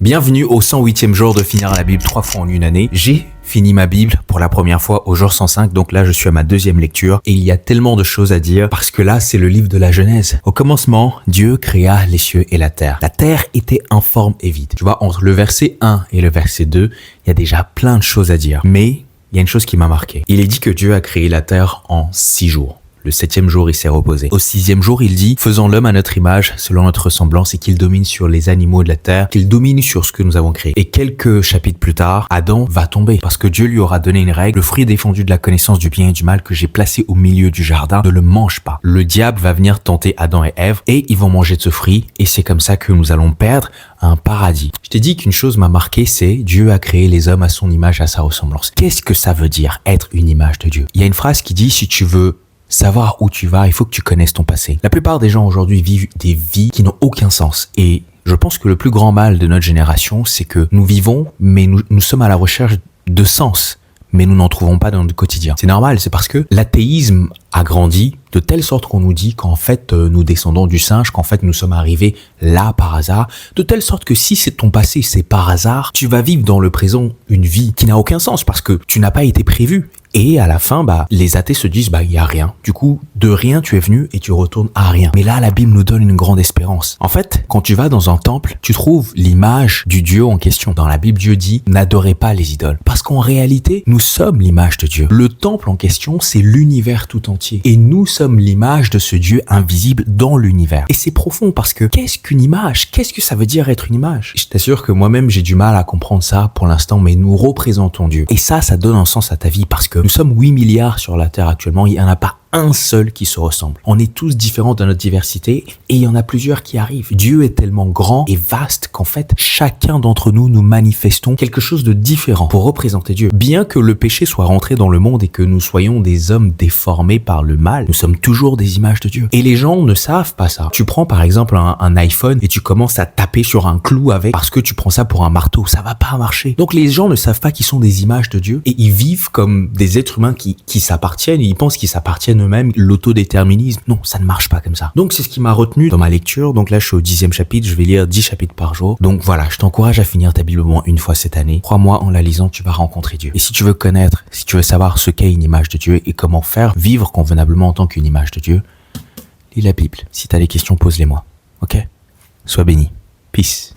Bienvenue au 108e jour de finir la Bible 3 fois en une année. J'ai fini ma Bible pour la première fois au jour 105, donc là je suis à ma deuxième lecture et il y a tellement de choses à dire parce que là c'est le livre de la Genèse. Au commencement, Dieu créa les cieux et la terre. La terre était informe et vide. Tu vois, entre le verset 1 et le verset 2, il y a déjà plein de choses à dire. Mais il y a une chose qui m'a marqué. Il est dit que Dieu a créé la terre en 6 jours. Le 7e jour, il s'est reposé. Au 6e jour, il dit « Faisons l'homme à notre image, selon notre ressemblance, et qu'il domine sur les animaux de la terre, qu'il domine sur ce que nous avons créé. » Et quelques chapitres plus tard, Adam va tomber, parce que Dieu lui aura donné une règle. Le fruit défendu de la connaissance du bien et du mal que j'ai placé au milieu du jardin, ne le mange pas. Le diable va venir tenter Adam et Ève, et ils vont manger de ce fruit, et c'est comme ça que nous allons perdre un paradis. Je t'ai dit qu'une chose m'a marqué, c'est Dieu a créé les hommes à son image, à sa ressemblance. Qu'est-ce que ça veut dire, être une image de Dieu? Il y a une phrase qui dit « Si tu veux savoir où tu vas, il faut que tu connaisses ton passé. » La plupart des gens aujourd'hui vivent des vies qui n'ont aucun sens. Et je pense que le plus grand mal de notre génération, c'est que nous vivons, mais nous sommes à la recherche de sens, mais nous n'en trouvons pas dans notre quotidien. C'est normal, c'est parce que l'athéisme a grandi de telle sorte qu'on nous dit qu'en fait nous descendons du singe, qu'en fait nous sommes arrivés là par hasard, de telle sorte que si c'est ton passé, c'est par hasard, tu vas vivre dans le présent une vie qui n'a aucun sens parce que tu n'as pas été prévu. Et à la fin, les athées se disent, il y a rien. Du coup, de rien, tu es venu et tu retournes à rien. Mais là, la Bible nous donne une grande espérance. En fait, quand tu vas dans un temple, tu trouves l'image du Dieu en question. Dans la Bible, Dieu dit, n'adorez pas les idoles. Parce qu'en réalité, nous sommes l'image de Dieu. Le temple en question, c'est l'univers tout entier. Et nous sommes l'image de ce Dieu invisible dans l'univers. Et c'est profond parce que qu'est-ce qu'une image? Qu'est-ce que ça veut dire être une image? Je t'assure que moi-même, j'ai du mal à comprendre ça pour l'instant, mais nous représentons Dieu. Et ça donne un sens à ta vie parce que nous sommes 8 milliards sur la Terre actuellement, il n'y en a pas un seul qui se ressemble. On est tous différents dans notre diversité et il y en a plusieurs qui arrivent. Dieu est tellement grand et vaste qu'en fait, chacun d'entre nous, nous manifestons quelque chose de différent pour représenter Dieu. Bien que le péché soit rentré dans le monde et que nous soyons des hommes déformés par le mal, nous sommes toujours des images de Dieu. Et les gens ne savent pas ça. Tu prends par exemple un iPhone et tu commences à taper sur un clou avec parce que tu prends ça pour un marteau. Ça va pas marcher. Donc les gens ne savent pas qu'ils sont des images de Dieu et ils vivent comme des êtres humains qui s'appartiennent. Ils pensent qu'ils s'appartiennent eux-mêmes, l'autodéterminisme. Non, ça ne marche pas comme ça. Donc c'est ce qui m'a retenu dans ma lecture. Donc là, je suis au 10e chapitre, je vais lire 10 chapitres par jour. Donc voilà, je t'encourage à finir ta Bible au moins une fois cette année. Crois-moi, en la lisant, tu vas rencontrer Dieu. Et si tu veux connaître, si tu veux savoir ce qu'est une image de Dieu et comment faire vivre convenablement en tant qu'une image de Dieu, lis la Bible. Si tu as des questions, pose-les-moi. Ok? Sois béni. Peace.